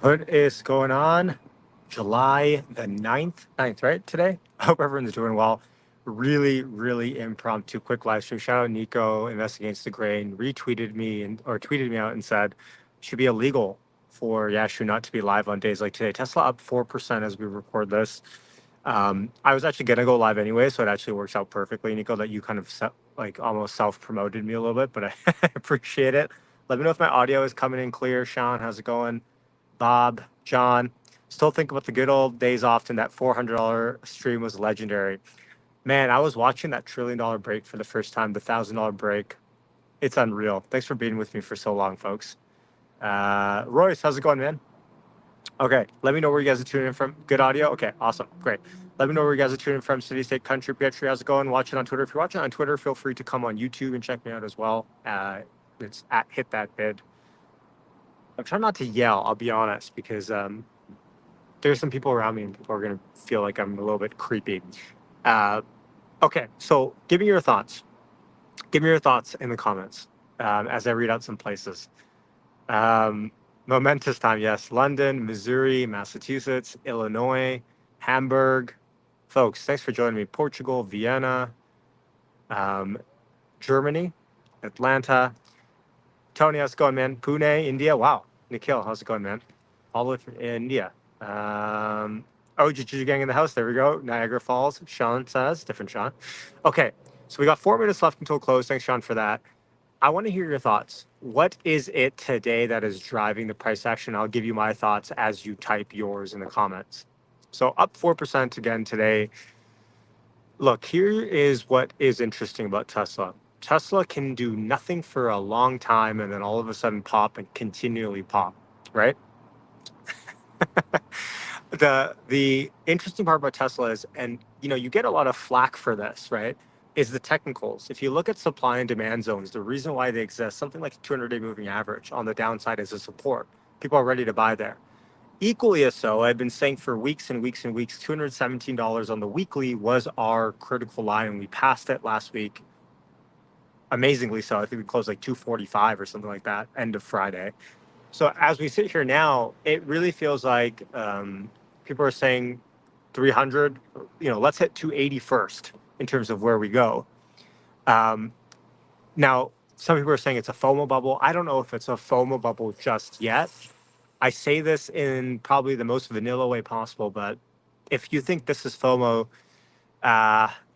What is going on? July the 9th, right, today? I hope everyone's doing well. Really, really impromptu, quick live stream. Shout out Nico, Invest Against the Grain, retweeted me or tweeted me out and said, it should be illegal for Yashu not to be live on days like today. Tesla up 4% as we record this. I was actually going to go live anyway, so it actually works out perfectly, Nico, that you kind of almost self-promoted me a little bit, but I appreciate it. Let me know if my audio is coming in clear. Sean, how's it going? Bob, John, still think about the good old days often. That $400 stream was legendary. Man, I was watching that $1 trillion break for the first time, the $1,000 break. It's unreal. Thanks for being with me for so long, folks. Royce, how's it going, man? Okay, let me know where you guys are tuning in from. Good audio? Okay, awesome, great. Let me know where you guys are tuning in from. City, state, country, Pietri, how's it going? Watch it on Twitter. If you're watching on Twitter, feel free to come on YouTube and check me out as well. It's at Hit That Bid. I'm trying not to yell, I'll be honest, because there's some people around me and people are going to feel like I'm a little bit creepy. Okay, so give me your thoughts. Give me your thoughts in the comments as I read out some places. Momentous time, yes. London, Missouri, Massachusetts, Illinois, Hamburg. Folks, thanks for joining me. Portugal, Vienna, Germany, Atlanta. Tony, how's it going, man? Pune, India. Wow. Nikhil, how's it going, man? All the way from India. Juju Gang in the house. There we go. Niagara Falls. Sean says, different Sean. Okay, so we got 4 minutes left until close. Thanks, Sean, for that. I want to hear your thoughts. What is it today that is driving the price action? I'll give you my thoughts as you type yours in the comments. So up 4% again today. Look, here is what is interesting about Tesla. Tesla can do nothing for a long time and then all of a sudden pop and continually pop, right? The interesting part about Tesla is, and you get a lot of flack for this, right? Is the technicals. If you look at supply and demand zones, the reason why they exist, something like a 200-day moving average on the downside is a support. People are ready to buy there. Equally as so, I've been saying for weeks and weeks and weeks, $217 on the weekly was our critical line, and we passed it last week. Amazingly so. I think we closed like 245 or something like that, end of Friday. So as we sit here now, it really feels like people are saying 300, let's hit 280 first in terms of where we go. Now, some people are saying it's a FOMO bubble. I don't know if it's a FOMO bubble just yet. I say this in probably the most vanilla way possible, but if you think this is FOMO,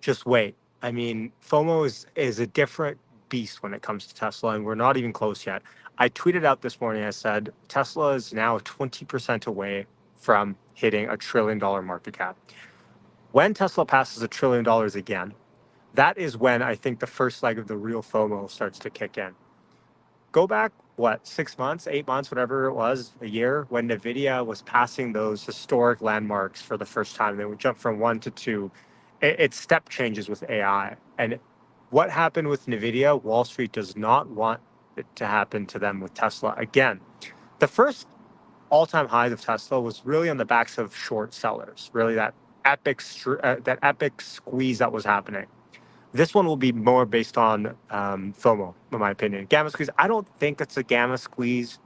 just wait. I mean, FOMO is a different beast when it comes to Tesla, and we're not even close yet. I tweeted out this morning, I said, Tesla is now 20% away from hitting $1 trillion market cap. When Tesla passes $1 trillion again, that is when I think the first leg of the real FOMO starts to kick in. Go back, 6 months, 8 months, whatever it was, a year, when NVIDIA was passing those historic landmarks for the first time. Then we jumped from 1 to 2. It's step changes with AI. And what happened with NVIDIA, Wall Street does not want it to happen to them with Tesla. Again, the first all-time highs of Tesla was really on the backs of short sellers, really that epic squeeze that was happening. This one will be more based on FOMO, in my opinion. Gamma squeeze, I don't think it's a gamma squeeze.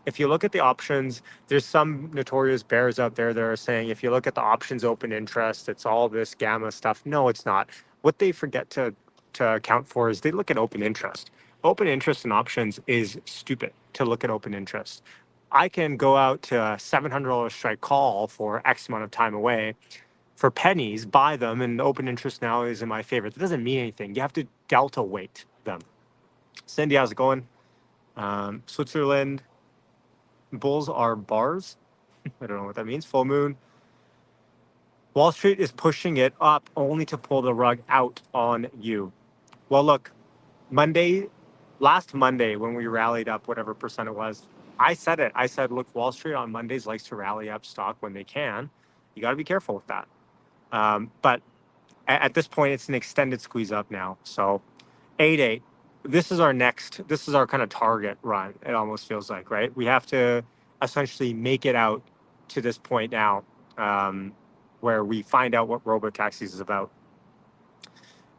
If you look at the options, there's some notorious bears out there that are saying if you look at the options open interest, it's all this gamma stuff. No, it's not. What they forget to account for is they look at open interest. Open interest in options is stupid to look at open interest. I can go out to a $700 strike call for X amount of time away for pennies, buy them, and the open interest now is in my favor. That doesn't mean anything. You have to delta weight them. Cindy, how's it going? Switzerland, bulls are bars. I don't know what that means. Full moon. Wall Street is pushing it up only to pull the rug out on you. Well, look, last Monday when we rallied up whatever percent it was, I said it. I said, look, Wall Street on Mondays likes to rally up stock when they can. You got to be careful with that. But at this point, it's an extended squeeze up now. So 8.8. This is our kind of target run. It almost feels like, right? We have to essentially make it out to this point now, where we find out what robo taxis is about.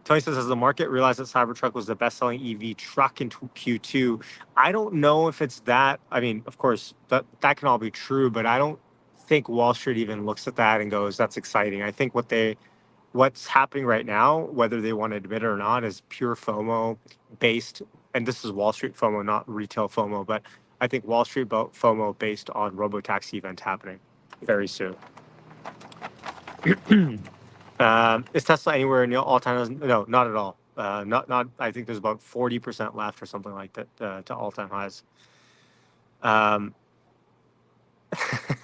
Tony says, as the market realized that Cybertruck was the best-selling EV truck in Q2, I don't know if it's that. I mean, of course, that can all be true, but I don't think Wall Street even looks at that and goes, "That's exciting." I think what's happening right now, whether they want to admit it or not, is pure FOMO based, and this is Wall Street FOMO, not retail FOMO, but I think Wall Street FOMO based on robotaxi event happening very soon. Is Tesla anywhere near all-time highs? No, not at all. Not. I think there's about 40% left or something like that to all-time highs.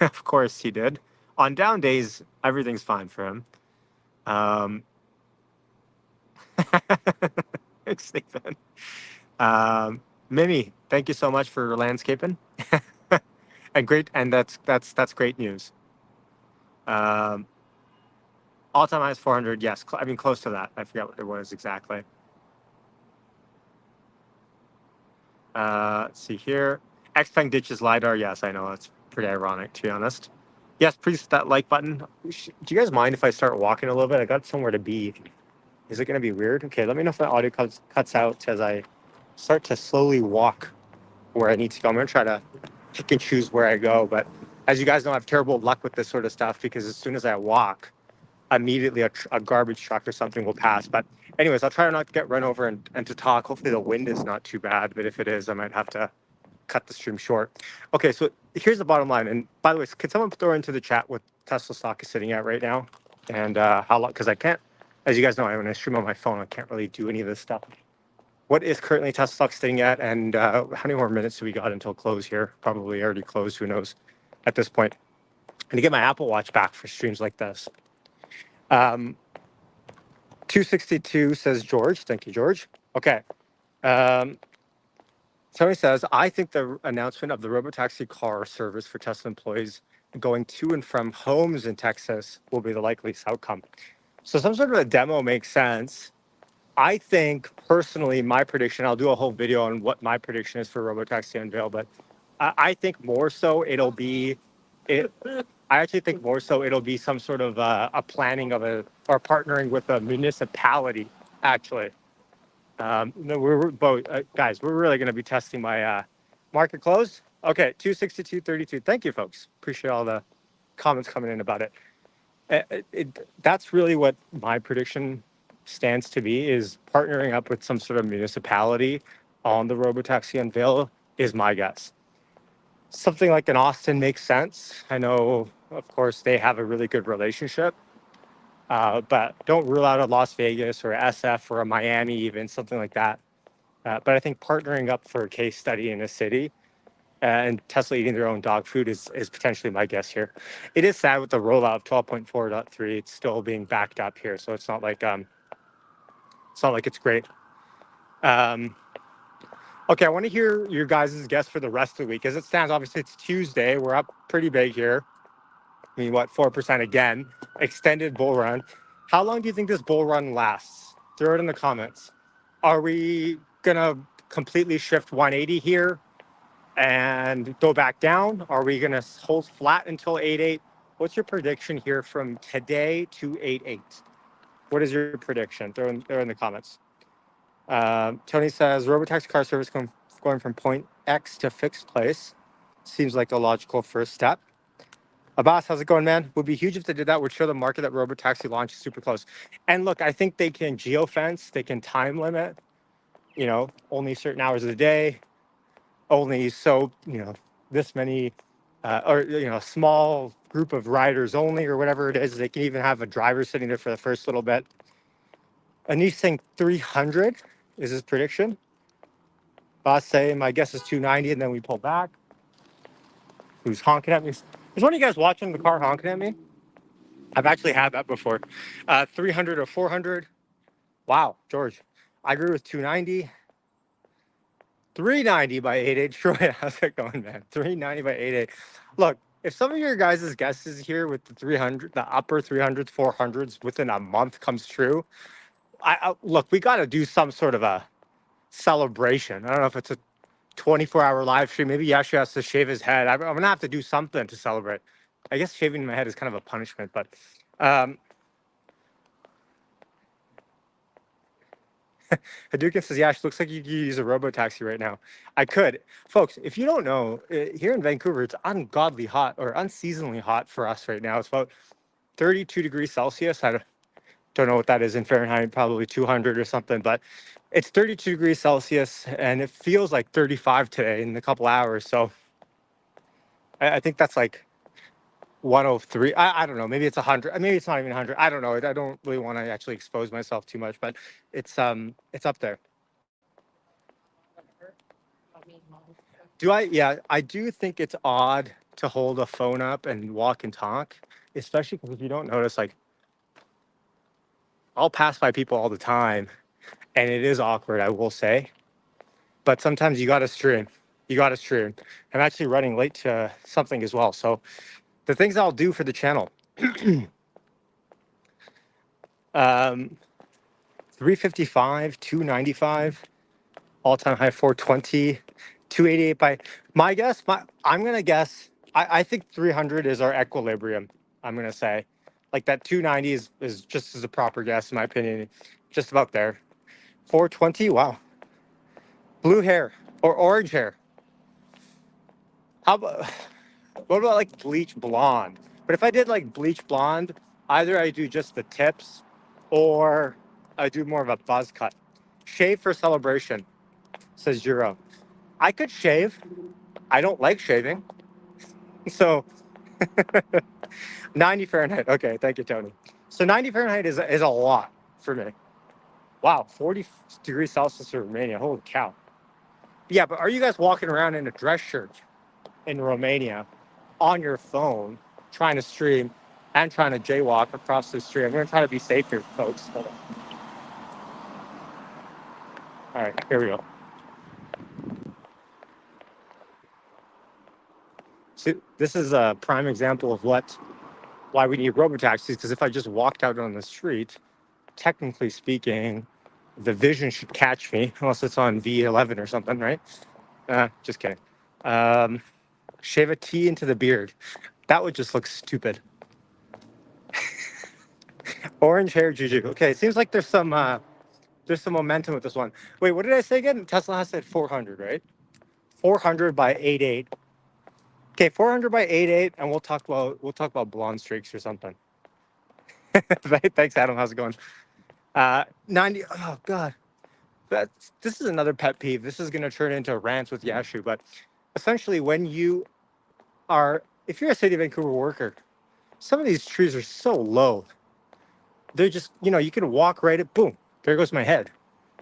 Of course he did. On down days, everything's fine for him. Thanks, Stephen. Mimi, thank you so much for landscaping. and that's great news. All-time high is 400. Yes, I mean close to that. I forgot what it was exactly. Let's see here. Xpeng ditches LiDAR. Yes, I know. That's pretty ironic, to be honest. Yes, please hit that like button. Do you guys mind if I start walking a little bit? I got somewhere to be. Is it going to be weird? Okay, let me know if my audio cuts out as I start to slowly walk where I need to go. I'm going to try to pick and choose where I go. But as you guys know, I have terrible luck with this sort of stuff because as soon as I walk, immediately a garbage truck or something will pass. But anyways, I'll try not to get run over and to talk. Hopefully the wind is not too bad. But if it is, I might have to cut the stream short. Okay, so here's the bottom line. And by the way, can someone throw into the chat what Tesla stock is sitting at right now? And how long? Because I can't, as you guys know, when I stream on my phone, I can't really do any of this stuff. What is currently Tesla stock sitting at? And how many more minutes do we got until close here? Probably already closed, who knows, at this point. And to get my Apple Watch back for streams like this. 262 says George. Thank you, George. Okay. Tony says, I think the announcement of the robotaxi car service for Tesla employees going to and from homes in Texas will be the likeliest outcome. So some sort of a demo makes sense. I think personally, my prediction, I'll do a whole video on what my prediction is for robotaxi unveil, but I think more so it'll be, I actually think more so it'll be some sort of a planning of or partnering with a municipality, actually. No, we're both guys. We're really going to be testing my market close. Okay, 262.32. Thank you, folks. Appreciate all the comments coming in about it. That's really what my prediction stands to be: is partnering up with some sort of municipality on the robotaxi unveil. Is my guess. Something like in Austin makes sense. I know, of course, they have a really good relationship. But don't rule out a Las Vegas or SF or a Miami, even something like that. But I think partnering up for a case study in a city and Tesla eating their own dog food is potentially my guess here. It is sad with the rollout of 12.4.3. It's still being backed up here, so it's not like it's great. Okay, I want to hear your guys' guess for the rest of the week. As it stands, obviously it's Tuesday. We're up pretty big here. I mean, 4% again, extended bull run. How long do you think this bull run lasts? Throw it in the comments. Are we going to completely shift 180 here and go back down? Are we going to hold flat until 88? What's your prediction here from today to 88? What is your prediction? Throw in the comments. Tony says, robotaxi car service going from point X to fixed place. Seems like a logical first step. Abbas, how's it going, man? Would be huge if they did that. Would show the market that robotaxi launch is super close. And look, I think they can geofence, they can time limit, only certain hours of the day, only so, this many, or, small group of riders only, or whatever it is. They can even have a driver sitting there for the first little bit. Anish saying 300 is his prediction. Boss saying, my guess is 290, and then we pull back. Who's honking at me? Is one of you guys watching the car honking at me? I've actually had that before. 300 or 400. Wow, George. I agree with 290. 390 by 88. Troy, how's it going, man? 390 by 88. Look, if some of your guys' guesses here with the 300, the upper 300s, 400s within a month comes true, look, we got to do some sort of a celebration. I don't know if it's a 24-hour live stream. Maybe Yashu has to shave his head. I'm going to have to do something to celebrate. I guess shaving my head is kind of a punishment, but Hadouken says, "Yeah, it looks like you could use a robo taxi right now." I could, folks. If you don't know, here in Vancouver, it's ungodly hot or unseasonably hot for us right now. It's about 32 degrees Celsius. I don't know what that is in Fahrenheit, probably 200 or something, but it's 32 degrees Celsius, and it feels like 35 today in a couple hours. So I think that's like 103. I don't know. Maybe it's 100. Maybe it's not even 100. I don't know. I don't really want to actually expose myself too much, but it's up there. Do I? Yeah, I do think it's odd to hold a phone up and walk and talk, especially because if you don't notice, like I'll pass by people all the time, and it is awkward, I will say. But sometimes you got to stream. You got to stream. I'm actually running late to something as well. So the things I'll do for the channel. 355, 295, all-time high 420, 288 by my guess. I'm gonna guess. I think 300 is our equilibrium. I'm gonna say, like that 290 is just as a proper guess in my opinion, just about there. 420. Wow. Blue hair or orange hair. How about what about like bleach blonde? But if I did like bleach blonde, either I do just the tips, or I do more of a buzz cut. Shave for celebration, says Jiro. I could shave. I don't like shaving. So 90 Fahrenheit. Okay, thank you, Tony. So 90 Fahrenheit is a lot for me. Wow, 40 degrees Celsius in Romania. Holy cow. Yeah, but are you guys walking around in a dress shirt in Romania on your phone trying to stream and trying to jaywalk across the street? I'm going to try to be safe here, folks. Hold on. All right, here we go. See, this is a prime example of why we need robotaxis, because if I just walked out on the street, technically speaking, the vision should catch me, unless it's on V11 or something, right? Just kidding. Shave a T into the beard. That would just look stupid. Orange hair juju. Okay, it seems like there's some momentum with this one. Wait, what did I say again? Tesla has said 400, right? 400 by 88. Okay, 400 by 88, and we'll talk about blonde streaks or something. Thanks, Adam. How's it going? 90. Oh God, this is another pet peeve. This is going to turn into rants with Yashu, but essentially, if you're a City of Vancouver worker, some of these trees are so low. They're just, you can walk right at, boom, there goes my head.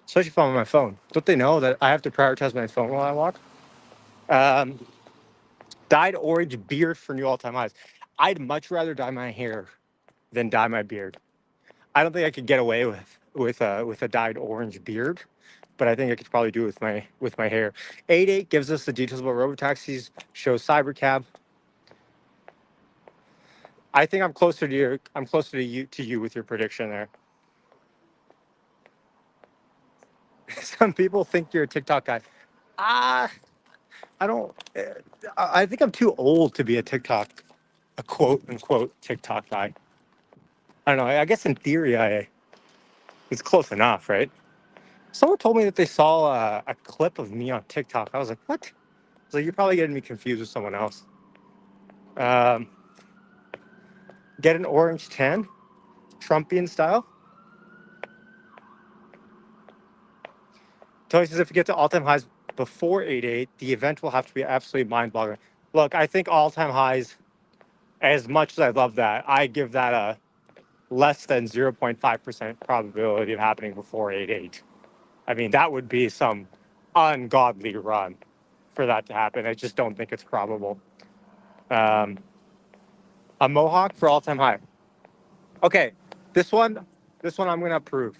Especially if I'm on my phone. Don't they know that I have to prioritize my phone while I walk? Dyed orange beard for new all-time highs. I'd much rather dye my hair than dye my beard. I don't think I could get away with a dyed orange beard, but I think I could probably do it with my hair. 88 gives us the details about robotaxis, shows cybercab. I think I'm closer to you. I'm closer to you with your prediction there. Some people think you're a TikTok guy. I don't. I think I'm too old to be a quote unquote TikTok guy. I don't know. I guess in theory, it's close enough, right? Someone told me that they saw a clip of me on TikTok. I was like, what? So you're probably getting me confused with someone else. Get an orange tan, Trumpian style. Tony says if you get to all-time highs before 88, the event will have to be absolutely mind-boggling. Look, I think all-time highs, as much as I love that, I give that a less than 0.5% probability of happening before 88. I mean, that would be some ungodly run for that to happen. I just don't think it's probable. A mohawk for all-time high. Okay, this one I'm going to approve.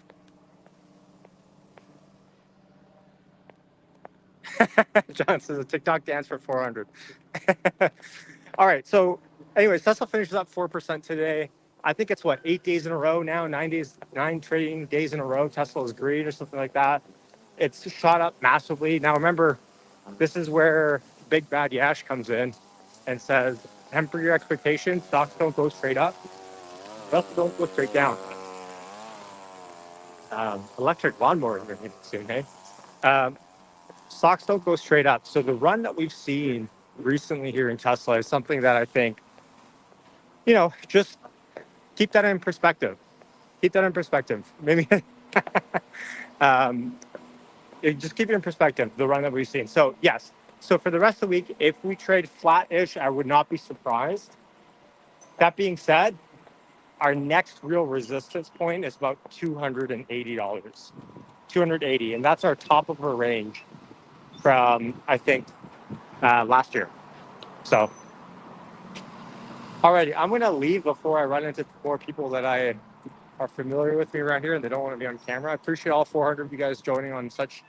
John says a TikTok dance for 400. All right. So, anyways, Tesla finishes up 4% today. I think it's 8 days in a row now, 9 trading days in a row. Tesla is green or something like that. It's shot up massively. Now, remember, this is where Big Bad Yash comes in and says, temper your expectations. Stocks don't go straight up. Stocks don't go straight down. Electric lawnmower we're getting soon, hey? Um, Stocks don't go straight up. So the run that we've seen recently here in Tesla is something that I think, just keep that in perspective. Keep that in perspective. Maybe um, just keep it in perspective, the run that we've seen. So, yes. So for the rest of the week, if we trade flat-ish, I would not be surprised. That being said, our next real resistance point is about $280. 280, and that's our top of our range from, I think, last year. So, alrighty, I'm gonna leave before I run into more people that I are familiar with me around here and they don't want to be on camera. I appreciate all 400 of you guys joining on such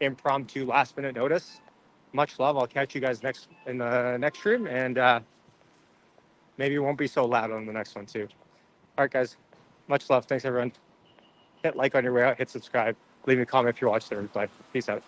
impromptu last minute notice. Much love. I'll catch you guys in the next stream, and maybe it won't be so loud on the next one too. All right, guys. Much love. Thanks, everyone. Hit like on your way out. Hit subscribe. Leave me a comment if you're watching the replay. Peace out.